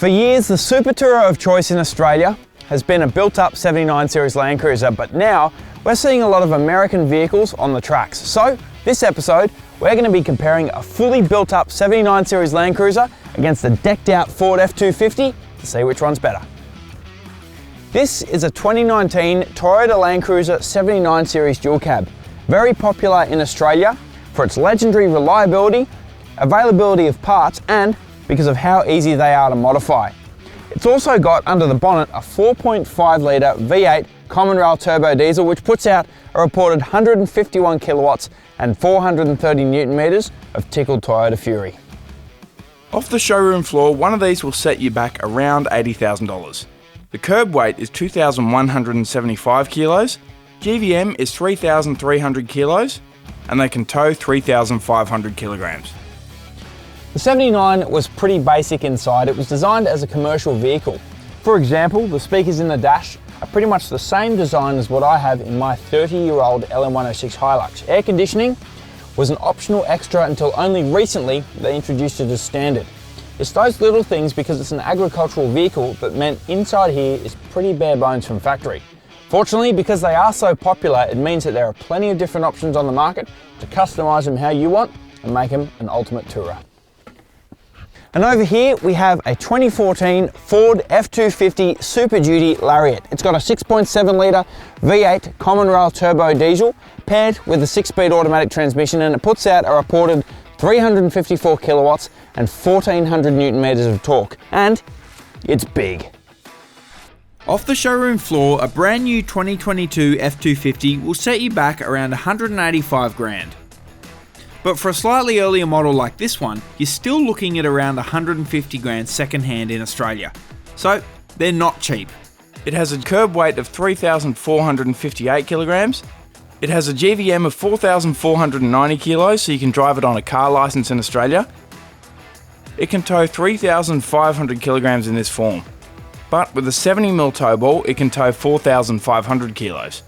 For years, the super tourer of choice in Australia has been a built-up 79 Series Landcruiser, but now we're seeing a lot of American vehicles on the tracks. So, this episode, we're going to be comparing a fully built-up 79 Series Landcruiser against a decked-out Ford F250 to see which one's better. This is a 2019 Toyota Land Cruiser 79 Series dual cab, very popular in Australia for its legendary reliability, availability of parts, and because of how easy they are to modify. It's also got under the bonnet a 4.5 litre V8 common rail turbo diesel, which puts out a reported 151 kilowatts and 430 newton meters of tickled Toyota Fury. Off the showroom floor, one of these will set you back around $80,000. The curb weight is 2,175 kilos, GVM is 3,300 kilos, and they can tow 3,500 kilograms. The 79 was pretty basic inside. It was designed as a commercial vehicle. For example, the speakers in the dash are pretty much the same design as what I have in my 30-year-old LM106 Hilux. Air conditioning was an optional extra until only recently they introduced it as standard. It's those little things because it's an agricultural vehicle that meant inside here is pretty bare bones from factory. Fortunately, because they are so popular, it means that there are plenty of different options on the market to customise them how you want and make them an ultimate tourer. And over here we have a 2014 Ford F250 Super Duty Lariat. It's got a 6.7 litre V8 common rail turbo diesel paired with a 6-speed automatic transmission, and it puts out a reported 354 kilowatts and 1400 newton meters of torque, and it's big. Off the showroom floor, a brand new 2022 F250 will set you back around 185 grand. But for a slightly earlier model like this one, you're still looking at around 150 grand second hand in Australia. So they're not cheap. It has a curb weight of 3,458 kilograms. It has a GVM of 4,490 kilos, so you can drive it on a car license in Australia. It can tow 3,500 kilograms in this form. But with a 70mm tow ball, it can tow 4,500 kilos.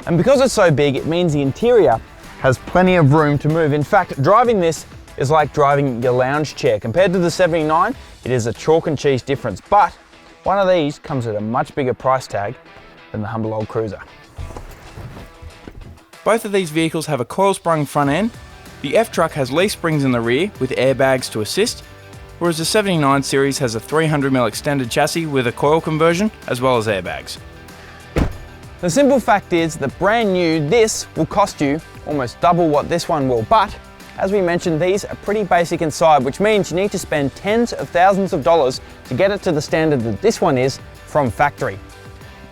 And because it's so big, it means the interior has plenty of room to move. In fact, driving this is like driving your lounge chair. Compared to the 79, it is a chalk and cheese difference, but one of these comes at a much bigger price tag than the humble old cruiser. Both of these vehicles have a coil-sprung front end. The F-Truck has leaf springs in the rear with airbags to assist, whereas the 79 Series has a 300mm extended chassis with a coil conversion as well as airbags. The simple fact is that brand new, this will cost you almost double what this one will, but as we mentioned, these are pretty basic inside, which means you need to spend tens of thousands of dollars to get it to the standard that this one is from factory.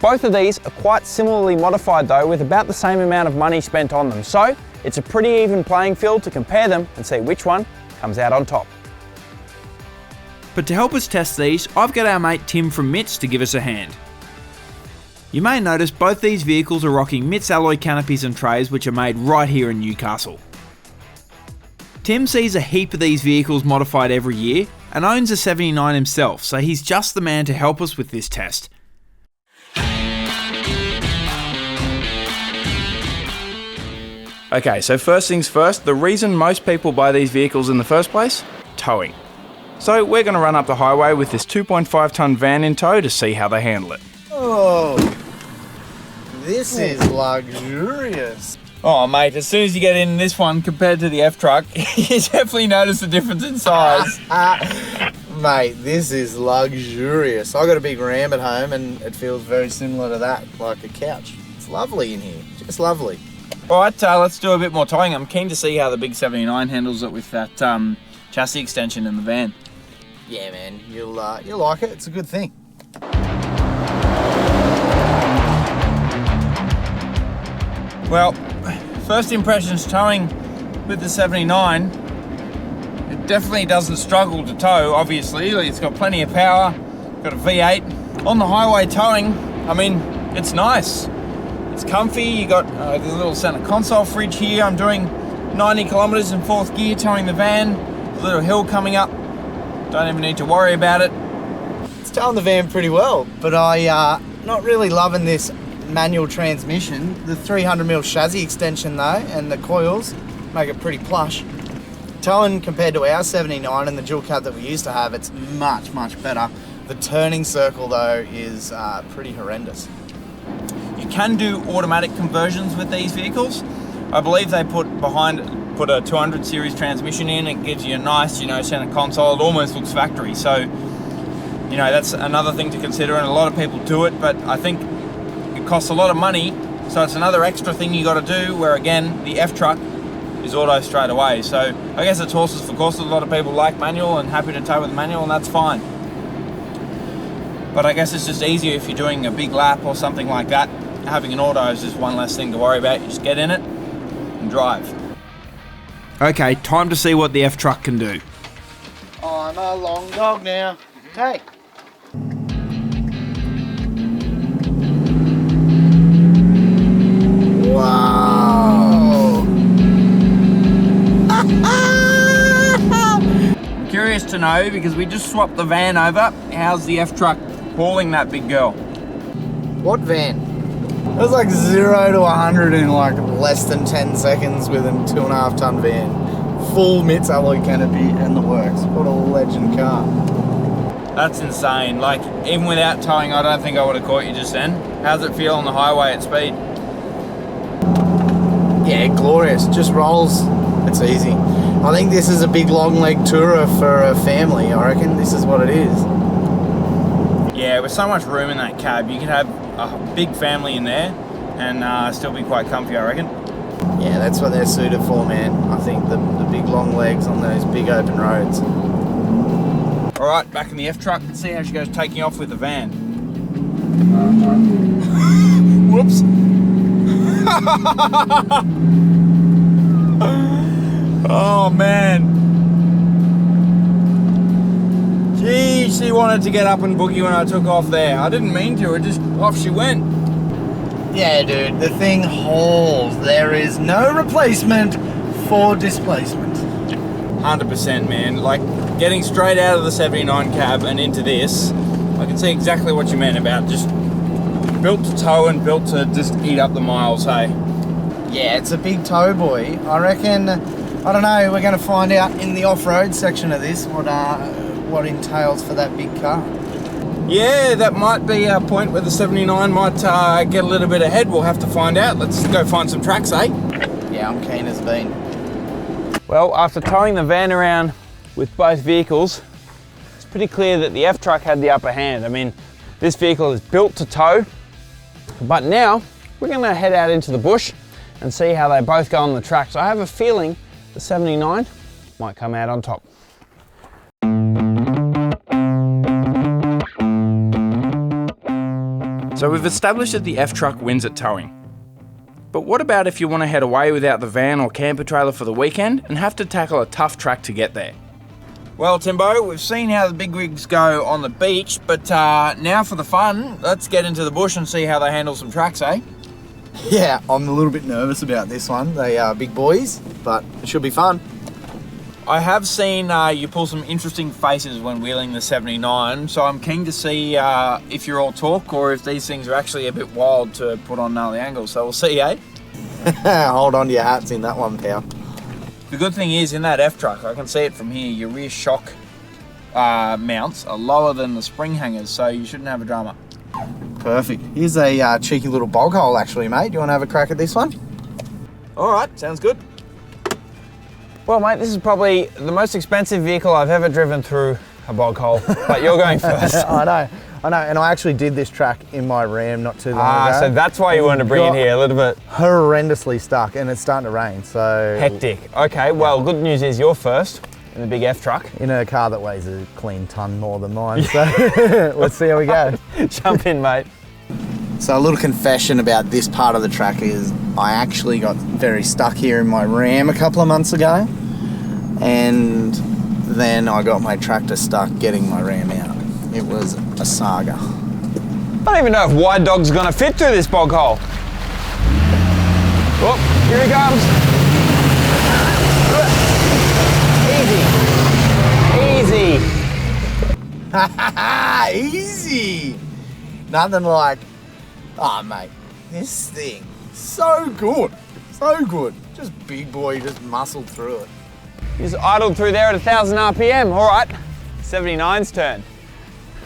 Both of these are quite similarly modified though, with about the same amount of money spent on them, so it's a pretty even playing field to compare them and see which one comes out on top. But to help us test these, I've got our mate Tim from Mitts to give us a hand. You may notice both these vehicles are rocking Mitts alloy canopies and trays, which are made right here in Newcastle. Tim sees a heap of these vehicles modified every year and owns a 79 himself, so he's just the man to help us with this test. Okay, so first things first, the reason most people buy these vehicles in the first place? Towing. So we're going to run up the highway with this 2.5 tonne van in tow to see how they handle it. Oh, this is luxurious. Oh mate, as soon as you get in this one compared to the F-Truck, you definitely notice the difference in size. Mate, this is luxurious. I got a big Ram at home and it feels very similar to that, like a couch. It's lovely in here, just lovely. Alright, let's do a bit more towing. I'm keen to see how the big 79 handles it with that chassis extension in the van. Yeah man, you'll like it, it's a good thing. Well, first impressions towing with the 79, it definitely doesn't struggle to tow, obviously. It's got plenty of power, got a V8. On the highway towing, I mean, it's nice. It's comfy, you got the little center console fridge here. I'm doing 90 kilometers in fourth gear towing the van, a little hill coming up, don't even need to worry about it. It's towing the van pretty well, but not really loving this manual transmission. The 300mm chassis extension though, and the coils make it pretty plush. towing compared to our 79 and the dual cab that we used to have, it's much, much better. The turning circle though is pretty horrendous. You can do automatic conversions with these vehicles. I believe they put a 200 series transmission in. It gives you a nice, center console. It almost looks factory. So, that's another thing to consider, and a lot of people do it, but I think it costs a lot of money. So it's another extra thing you got to do, where again, the F-Truck is auto straight away. So I guess it's horses for courses. A lot of people like manual and happy to tow with manual, and that's fine. But I guess it's just easier if you're doing a big lap or something like that. Having an auto is just one less thing to worry about. You just get in it and drive. Okay, time to see what the F-Truck can do. I'm a long dog now. Hey. Whoa! I'm curious to know, because we just swapped the van over, how's the F-Truck hauling that big girl? What van? It was like 0 to 100 in like less than 10 seconds with a 2.5 ton van. Full MITS alloy canopy and the works. What a legend car. That's insane. Like, even without towing, I don't think I would have caught you just then. How's it feel on the highway at speed? Yeah, glorious. Just rolls. It's easy. I think this is a big long leg tourer for a family. I reckon this is what it is. Yeah, with so much room in that cab, you could have a big family in there and still be quite comfy, I reckon. Yeah, that's what they're suited for, man. I think the big long legs on those big open roads. All right, back in the F-Truck. Let's see how she goes taking off with the van. Whoops. Oh, man. Gee, she wanted to get up and boogie when I took off there. I didn't mean to, off she went. Yeah, dude, the thing hauls. There is no replacement for displacement. 100%, man. Like, getting straight out of the 79 cab and into this, I can see exactly what you meant about just built to tow and built to just eat up the miles, hey? Yeah, it's a big tow boy. I reckon, I don't know, we're going to find out in the off-road section of this what entails for that big car. Yeah, that might be a point where the 79 might get a little bit ahead. We'll have to find out. Let's go find some tracks, eh? Yeah, I'm keen as bean. Well, after towing the van around with both vehicles, it's pretty clear that the F-Truck had the upper hand. I mean, this vehicle is built to tow, but now we're going to head out into the bush and see how they both go on the track. So I have a feeling the 79 might come out on top. So we've established that the F-Truck wins at towing. But what about if you want to head away without the van or camper trailer for the weekend and have to tackle a tough track to get there? Well, Timbo, we've seen how the big rigs go on the beach, but now for the fun, let's get into the bush and see how they handle some tracks, eh? Yeah, I'm a little bit nervous about this one. They are big boys, but it should be fun. I have seen you pull some interesting faces when wheeling the 79, so I'm keen to see if you're all talk or if these things are actually a bit wild to put on gnarly angles. So we'll see, eh? Hold on to your hats in that one, pal. The good thing is, in that F-Truck, I can see it from here, your rear shock mounts are lower than the spring hangers, so you shouldn't have a drama. Perfect. Here's a cheeky little bog hole, actually, mate. Do you want to have a crack at this one? All right, sounds good. Well, mate, this is probably the most expensive vehicle I've ever driven through a bog hole, but you're going first. I know, and I actually did this track in my Ram not too long ago. So that's why you wanted to bring it here a little bit. Horrendously stuck, and it's starting to rain, so... Hectic. Okay, well, good news is you're first in the big F-Truck. In a car that weighs a clean ton more than mine, so let's see how we go. Jump in, mate. So a little confession about this part of the track is I actually got very stuck here in my Ram a couple of months ago, and then I got my tractor stuck getting my Ram out. It was a saga. I don't even know if Wide Dog's gonna fit through this bog hole. Oh, here he comes. Easy. Easy. Nothing like, oh mate, this thing, so good. So good. Just big boy, just muscled through it. Just idled through there at 1,000 RPM. All right, 79's turn.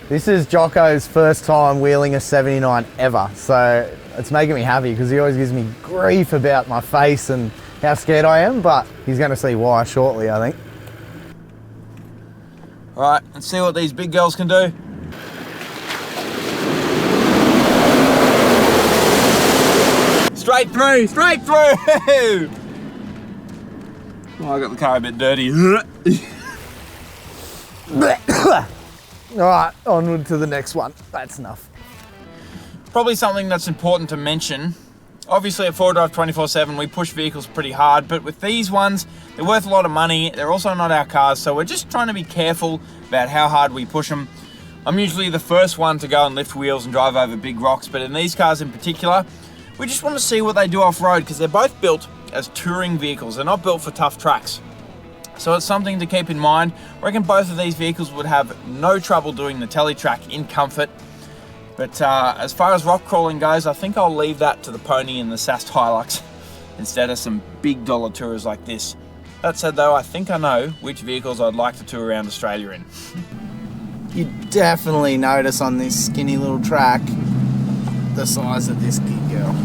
This is Jocko's first time wheeling a 79 ever, so it's making me happy because he always gives me grief about my face and how scared I am, but he's going to see why shortly, I think. All right, let's see what these big girls can do. Straight through, straight through! Oh, I got the car a bit dirty. All right, onward to the next one. That's enough. Probably something that's important to mention. Obviously at 4Drive 24/7 we push vehicles pretty hard, but with these ones, they're worth a lot of money. They're also not our cars, so we're just trying to be careful about how hard we push them. I'm usually the first one to go and lift wheels and drive over big rocks, but in these cars in particular, we just want to see what they do off-road because they're both built as touring vehicles. They're not built for tough tracks. So it's something to keep in mind. I reckon both of these vehicles would have no trouble doing the telly track in comfort. But as far as rock crawling goes, I think I'll leave that to the Pony and the Sast Hilux instead of some big dollar tours like this. That said though, I think I know which vehicles I'd like to tour around Australia in. You definitely notice on this skinny little track the size of this big girl.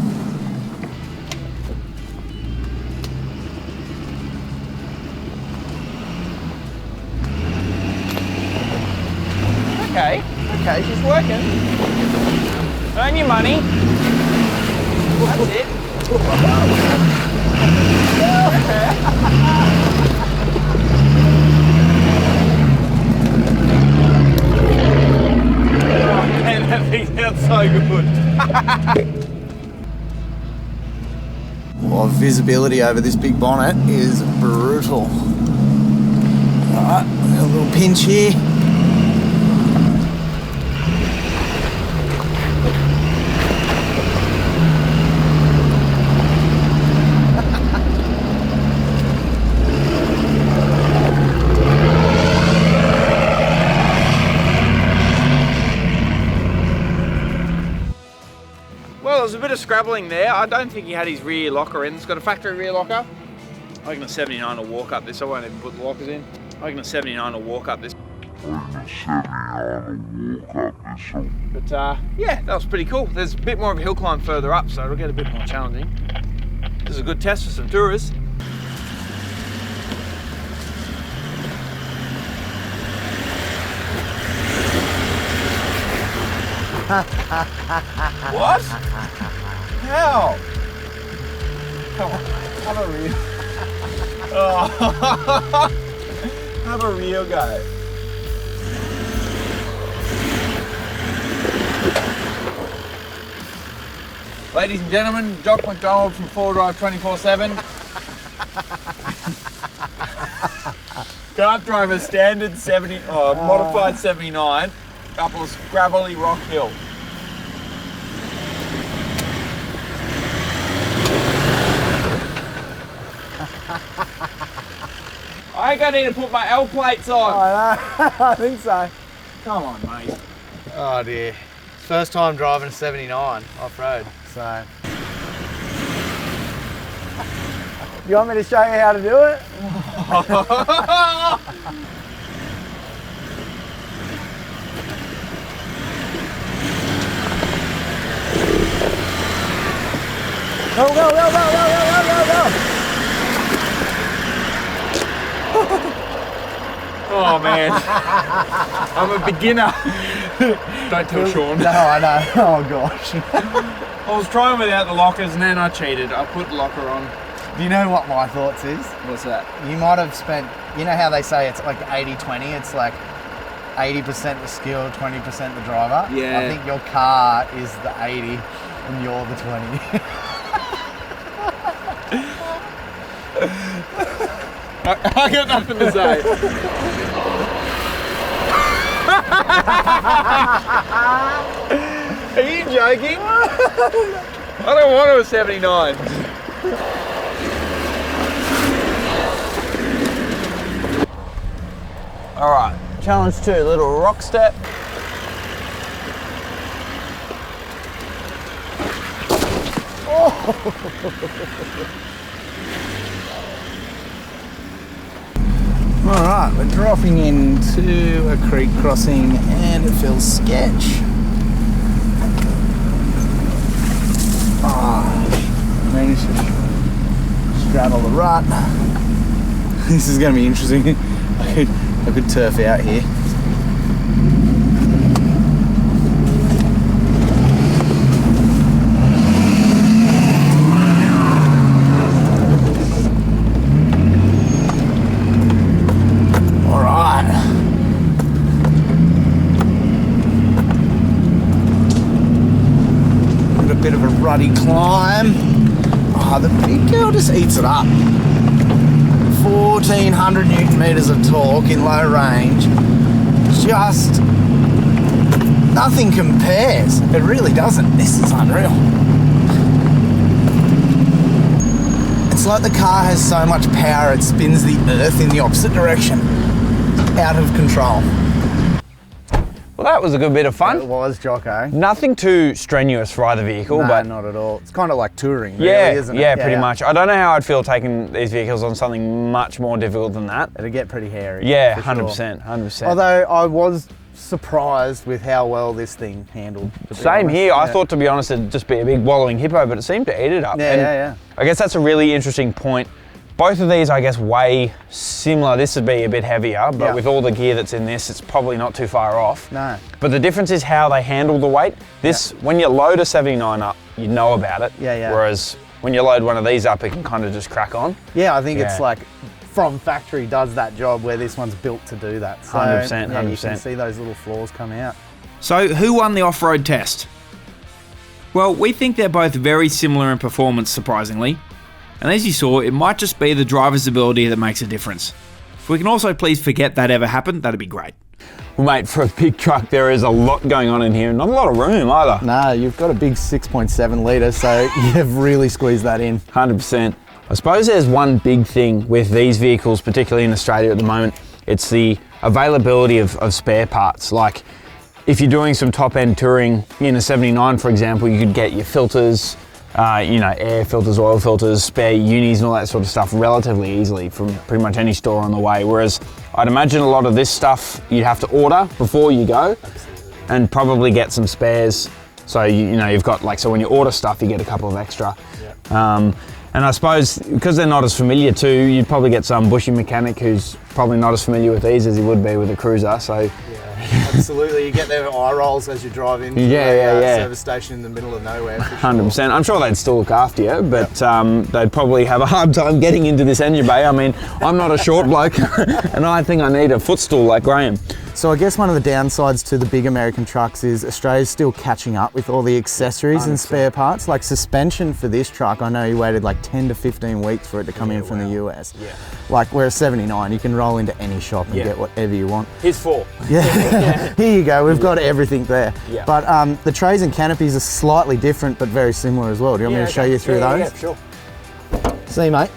Okay, she's working. Earn your money. That's it. Man, that thing sounds so good. Well, visibility over this big bonnet is brutal. Alright, a little pinch here. Well, there's a bit of scrabbling there. I don't think he had his rear locker in. It's got a factory rear locker. I reckon a 79 will walk up this. I won't even put the lockers in. I reckon a 79 will walk up this. But yeah, that was pretty cool. There's a bit more of a hill climb further up, so it'll get a bit more challenging. This is a good test for some tourists. What? How? Have a real. Oh. Have a real go. Ladies and gentlemen, Jock McDonald from 4Drive 24/7. Can't drive a standard modified 79 up a scrabbly rock hill. I think I need to put my L plates on. I know, I think so. Come on, mate. Oh dear. First time driving a 79 off-road, so. You want me to show you how to do it? Go, go, go, go, go, go, go, go! Oh man, I'm a beginner. Don't tell Sean. No, I know. Oh gosh. I was trying without the lockers and then I cheated. I put the locker on. Do you know what my thoughts is? What's that? You might have spent, you know how they say it's like 80-20, it's like 80% the skill, 20% the driver? Yeah. I think your car is the 80 and you're the 20. I got nothing to say. Are you joking? I don't want a 79. All right, challenge 2, little rock step. Alright, we're dropping into a creek crossing and it feels sketch. Oh, managed to straddle the rut. This is going to be interesting. I could turf out here. Ruddy climb. Oh, the big girl just eats it up. 1400 Newton meters of torque in low range. Just nothing compares. It really doesn't. This is unreal. It's like the car has so much power it spins the earth in the opposite direction. Out of control. Well, that was a good bit of fun. It was, Jocko. Nothing too strenuous for either vehicle, No, but not at all. It's kind of like touring, really, yeah, isn't it? yeah, pretty much. I don't know how I'd feel taking these vehicles on something much more difficult than that. It'll get pretty hairy. Yeah, for 100%, sure. 100%. Although I was surprised with how well this thing handled. Same here. I thought, to be honest, it'd just be a big wallowing hippo, but it seemed to eat it up. Yeah, yeah. I guess that's a really interesting point. Both of these, I guess, weigh similar. This would be a bit heavier, but with all the gear that's in this, it's probably not too far off. No. But the difference is how they handle the weight. This, when you load a 79 up, you know about it. Yeah, yeah. Whereas when you load one of these up, it can kind of just crack on. Yeah, I think it's like from factory does that job where this one's built to do that. So, 100%, yeah, 100%. you can see those little flaws come out. So, who won the off-road test? Well, we think they're both very similar in performance, surprisingly. And as you saw, it might just be the driver's ability that makes a difference. If we can also please forget that ever happened, that'd be great. Well, mate, for a big truck, there is a lot going on in here. Not a lot of room either. No, you've got a big 6.7 litre, so you've really squeezed that in. 100%. I suppose there's one big thing with these vehicles, particularly in Australia at the moment. It's the availability of spare parts. Like, if you're doing some top-end touring in a 79, for example, you could get your filters, air filters, oil filters, spare unis and all that sort of stuff relatively easily from pretty much any store on the way. Whereas I'd imagine a lot of this stuff you'd have to order before you go and probably get some spares. So, you've got so when you order stuff, you get a couple of extra. Yeah. And I suppose because they're not as familiar too, you'd probably get some bushy mechanic who's probably not as familiar with these as he would be with a cruiser. So yeah, absolutely. You get their eye rolls as you drive into a service station in the middle of nowhere. 100%. I'm sure they'd still look after you, but they'd probably have a hard time getting into this engine bay. I mean, I'm not a short bloke, and I think I need a footstool like Graham. So I guess one of the downsides to the big American trucks is Australia's still catching up with all the accessories and spare parts. Like suspension for this truck, I know you waited like 10 to 15 weeks for it to come in from the US. Yeah. Like we're a 79, you can roll into any shop and get whatever you want. Here's 4. Yeah, here you go, we've got everything there. Yeah. But the trays and canopies are slightly different but very similar as well. Do you want me to show you through those? Yeah, sure. See, mate.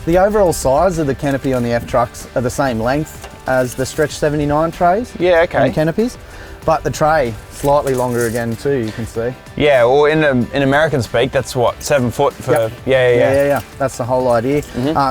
The overall size of the canopy on the F trucks are the same length as the stretch 79 trays. Yeah, okay. And canopies, but the tray slightly longer again too. You can see. Yeah, well, in American speak, that's what 7 foot for. Yeah. That's the whole idea.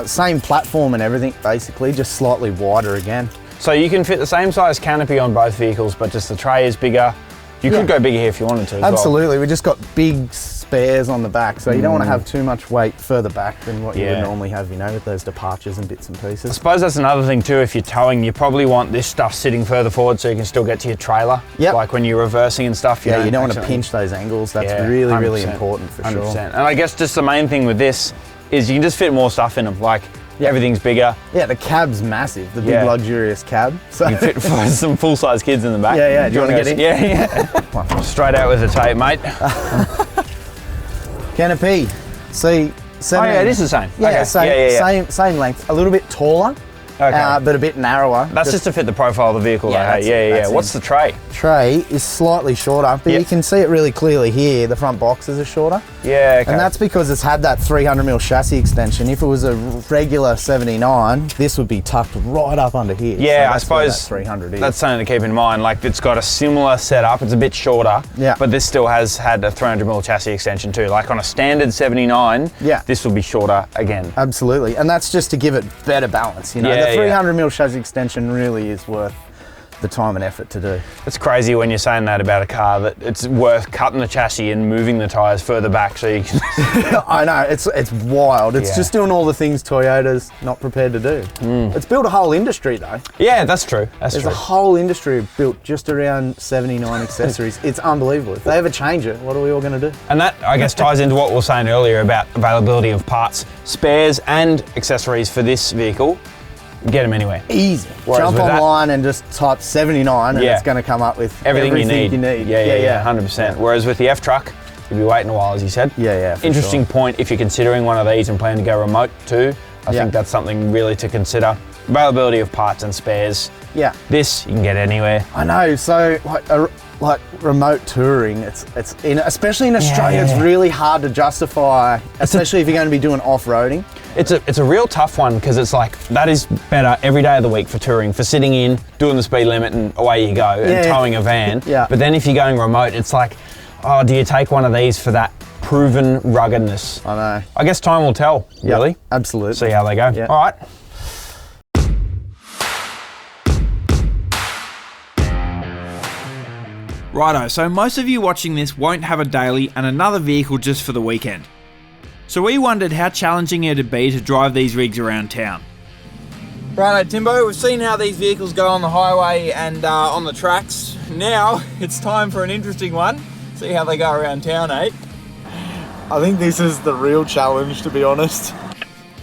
Same platform and everything, basically, just slightly wider again. So you can fit the same size canopy on both vehicles, but just the tray is bigger. You could go bigger here if you wanted to. Absolutely, we just got big spares on the back, so you don't want to have too much weight further back than what you would normally have, with those departures and bits and pieces. I suppose that's another thing too. If you're towing, you probably want this stuff sitting further forward so you can still get to your trailer. Yep. Like when you're reversing and stuff. You don't want to pinch those angles. That's really, really important for 100%. Sure. And I guess just the main thing with this is you can just fit more stuff in them. Like everything's bigger. Yeah, the cab's massive. The big luxurious cab. So you can fit some full-size kids in the back. Yeah. Do you want to get in? Yeah. Straight out with the tape, mate. Canopy. See, it is the same. Yeah, same length. A little bit taller but a bit narrower. That's just to fit the profile of the vehicle. Yeah, though, hey? that's it. What's the tray? Tray is slightly shorter, but Yep. you can see it really clearly here. The front boxes are shorter. Yeah, okay. And that's because it's had that 300mm chassis extension. If it was a regular 79, this would be tucked right up under here. Yeah, So I that's where that suppose 300 is. that's something to keep in mind. Like, it's got a similar setup. It's a bit shorter, Yeah. but this still has had a 300mm chassis extension too. Like on a standard 79, Yeah. this will be shorter again. Absolutely, and that's just to give it better balance. You know, Yeah, the 300mm chassis extension really is worth the time and effort to do. It's crazy when you're saying that about a car, that it's worth cutting the chassis and moving the tyres further back so you can... I know, it's wild. It's Yeah. just doing all the things Toyota's not prepared to do. It's built a whole industry though. Yeah, that's true. That's There's true. a whole industry built just around 79 accessories. It's unbelievable. If they ever change it, what are we all going to do? And that, I guess, ties into what we were saying earlier about availability of parts, spares and accessories for this vehicle. Get them anywhere. Easy. Whereas Jump with that- online and just type 79 and Yeah. it's going to come up with Everything you need. Yeah, 100%. Whereas with the F-Truck, you'll be waiting a while, as you said. Yeah, for Interesting point if you're considering one of these and plan to go remote too. I Yeah. think that's something really to consider. Availability of parts and spares. Yeah. This, you can get anywhere. I know. So like remote touring, it's in, especially in Australia, Yeah. it's really hard to justify, especially if you're going to be doing off-roading. It's a real tough one because it's like, that is better every day of the week for touring, for sitting in, doing the speed limit and away you go, and Yeah. towing a van. Yeah. But then if you're going remote, it's like, oh, do you take one of these for that proven ruggedness? I know. I guess time will tell, Yep, really. absolutely. See how they go. Yeah. All right. Righto, so most of you watching this won't have a daily and another vehicle just for the weekend. So we wondered how challenging it'd be to drive these rigs around town. Righto, Timbo, we've seen how these vehicles go on the highway and on the tracks. Now it's time for an interesting one. See how they go around town, eh? I think this is the real challenge, to be honest.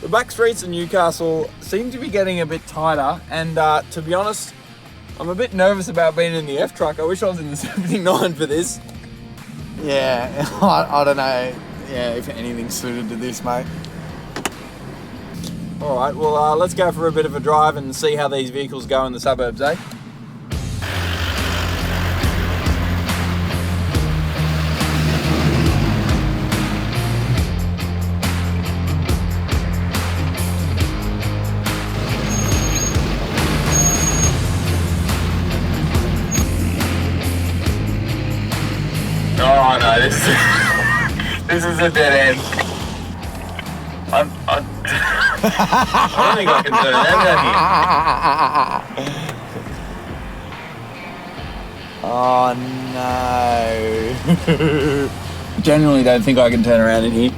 The back streets of Newcastle seem to be getting a bit tighter, and to be honest, I'm a bit nervous about being in the F-Truck. I wish I was in the 79 for this. Yeah, I don't know. Yeah, if anything's suited to this, mate. All right, well, let's go for a bit of a drive and see how these vehicles go in the suburbs, eh? Oh no, this is a dead end. I don't think I can turn that Oh no. Genuinely don't think I can turn around in here.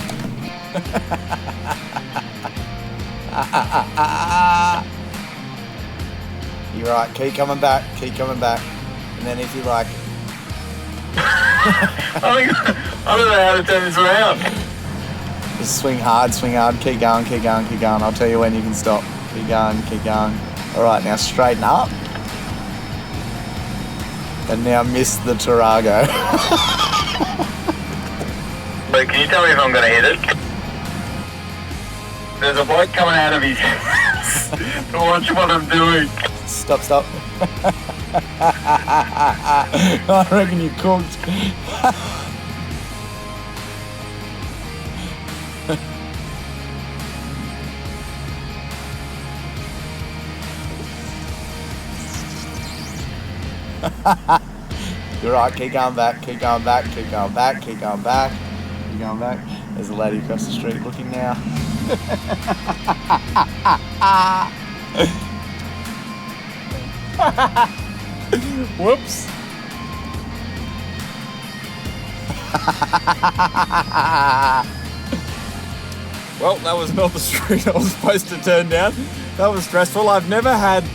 You're right, keep coming back. And then if you like... I don't know how to turn this around. Just swing hard, keep going. I'll tell you when you can stop. Keep going. All right, now straighten up. And now miss the Tarago. But can you tell me if I'm going to hit it? There's a bloke coming out of his house to watch what I'm doing. Stop. I reckon you cooked. You're right, keep going back. There's a lady across the street looking now. Whoops. Well, that was not the street I was supposed to turn down. That was stressful. I've never had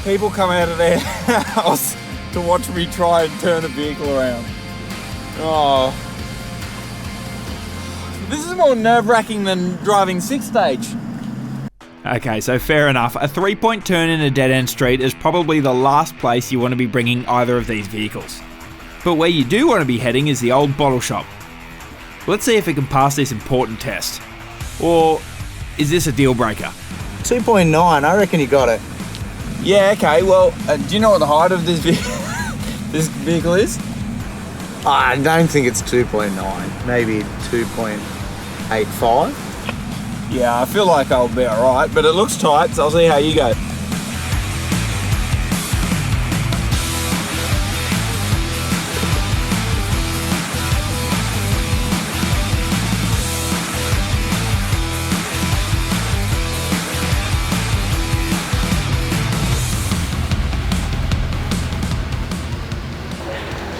people come out of their house to watch me try and turn a vehicle around. Oh. This is more nerve-wracking than driving 6-stage. Okay, so fair enough. A 3-point turn in a dead-end street is probably the last place you want to be bringing either of these vehicles. But where you do want to be heading is the old bottle shop. Let's see if it can pass this important test. Or is this a deal breaker? 2.9. I reckon you got it. Yeah, okay, well, do you know what the height of this this vehicle is? I don't think it's 2.9. Maybe 2.85. Yeah, I feel like I'll be alright, but it looks tight, so I'll see how you go.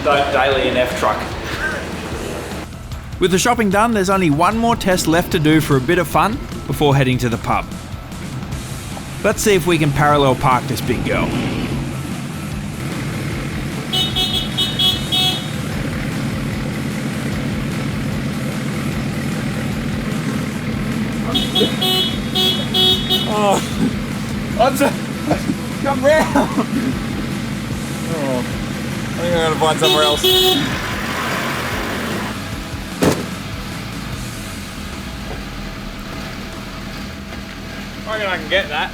Don't daily an F truck. With the shopping done, there's only one more test left to do for a bit of fun before heading to the pub. Let's see if we can parallel park this big girl. Come round! Oh, I think I'm gonna find somewhere else. I reckon I can get that.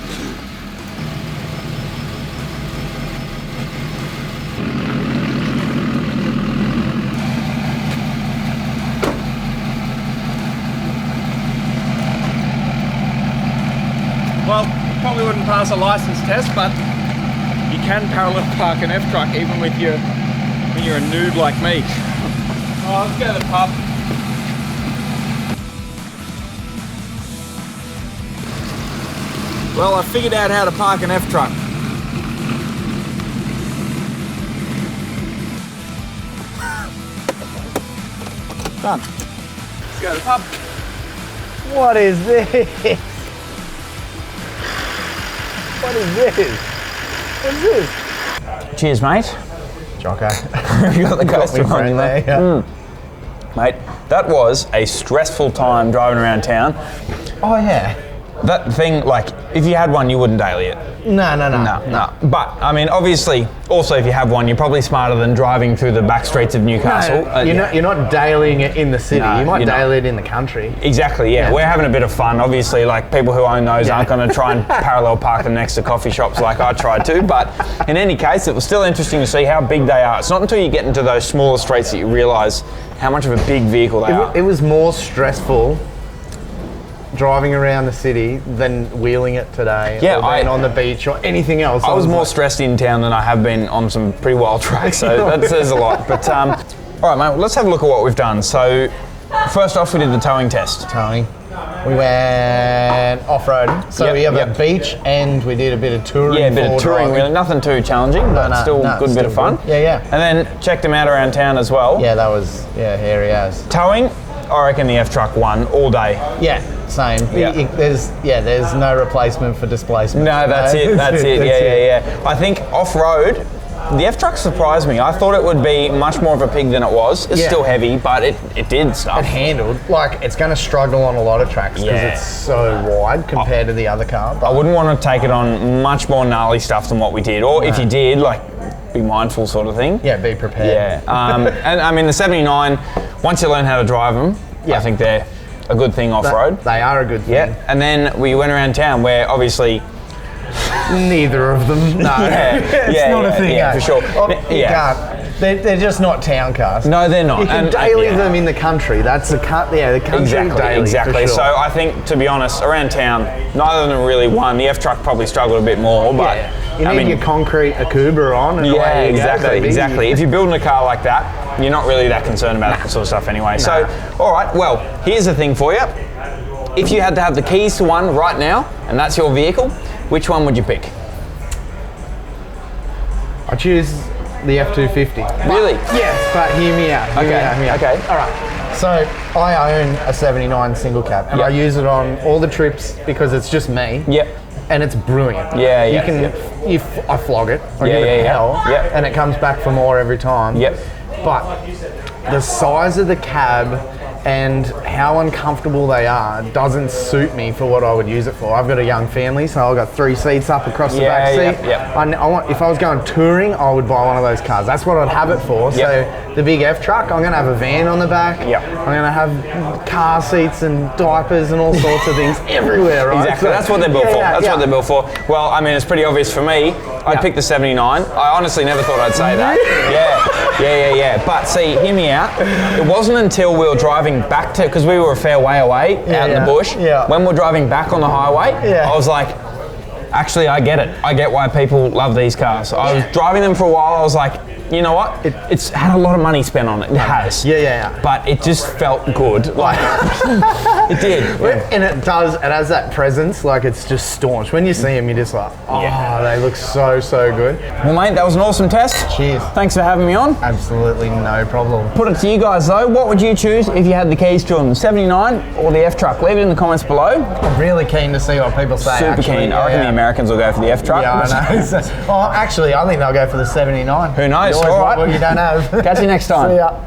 Well, probably wouldn't pass a license test, but you can parallel park an F truck even with when you're a noob like me. Oh, let's go to the pub. Well, I figured out how to park an F truck. Done. Let's go to the pub. What is this? What is this? What's this? Cheers, mate. Jocko. You got the coaster on you, mate. Yeah. Mate, that was a stressful time driving around town. Oh yeah. That thing, like, if you had one, you wouldn't daily it. No. No. But, I mean, obviously, also if you have one, you're probably smarter than driving through the back streets of Newcastle. You're not dailying it in the city. No, you might you're not. daily it in the country. Exactly, yeah. We're having a bit of fun. Obviously, like, people who own those aren't going to try and parallel park them next to coffee shops like I tried to. But in any case, it was still interesting to see how big they are. It's not until you get into those smaller streets that you realise how much of a big vehicle they are. It was more stressful driving around the city than wheeling it today, Yeah, or being on the beach or anything else. I was more stressed in town than I have been on some pretty wild tracks, so that says a lot. But all right, mate, let's have a look at what we've done. So first off, we did the towing test. Towing. We went off-road, so we have a beach and we did a bit of touring. Yeah, a bit of touring, really. Nothing too challenging, but still good bit of fun. Yeah. And then checked them out around town as well. Yeah, that was, hairy as. Towing, I reckon the F-Truck won all day. Yeah, same. Yeah. There's no replacement for displacement. No, that's it. Yeah. I think off-road, the F-Truck surprised me. I thought it would be much more of a pig than it was. It's still heavy, but it did stuff. It handled. Like, it's going to struggle on a lot of tracks because it's so wide compared to the other car. But I wouldn't want to take it on much more gnarly stuff than what we did. Or if you did, like, be mindful sort of thing. Yeah, be prepared. Yeah. And I mean, the 79, once you learn how to drive them, I think they're a good thing off-road. They are a good thing. Yeah. And then we went around town where obviously... Neither of them. No. It's not a thing. Yeah, for sure. You can't. They're just not town cars. No, they're not. You can daily them in the country. That's the country daily. Exactly. For sure. So I think, to be honest, around town, neither of them really won. The F-Truck probably struggled a bit more, but you need your concrete Akuba on. And away you go, baby. Exactly. If you're building a car like that, you're not really that concerned about that sort of stuff anyway. So, all right. Well, here's the thing for you. If you had to have the keys to one right now, and that's your vehicle, which one would you pick? I choose the F250. Really? Yes, but hear me out. Hear me out. Okay. All right. So I own a 79 single cab, and I use it on all the trips because it's just me. Yep. And it's brilliant. Yeah. I flog it. I give it hell. Yep. And it comes back for more every time. Yep. But the size of the cab and how uncomfortable they are doesn't suit me for what I would use it for. I've got a young family, so I've got 3 seats up across the back seat. I want, if I was going touring, I would buy one of those cars. That's what I'd have it for. So the big F truck, I'm going to have a van on the back. I'm going to have car seats and diapers and all sorts of things everywhere, right? Exactly, that's what they're built for. That's what they're built for. Well, I mean, it's pretty obvious for me. I'd pick the 79. I honestly never thought I'd say that. Yeah. But see, hear me out. It wasn't until we were driving back to, because we were a fair way away out in the bush. When we're driving back on the highway, I was like, actually, I get it. I get why people love these cars. I was driving them for a while. I was like, you know what? It's had a lot of money spent on it. It has. But it just felt good. Like, it did. And it does, it has that presence, like it's just staunch. When you see them, you're just like, oh, they look so good. Well, mate, that was an awesome test. Cheers. Thanks for having me on. Absolutely no problem. Put it to you guys though, what would you choose if you had the keys to them, the 79 or the F-Truck? Leave it in the comments below. I'm really keen to see what people say. Super keen. I reckon the Americans will go for the F-Truck. Yeah, I know. Actually, I think they'll go for the 79. Who knows? You always want what you don't have. Catch you next time. See ya.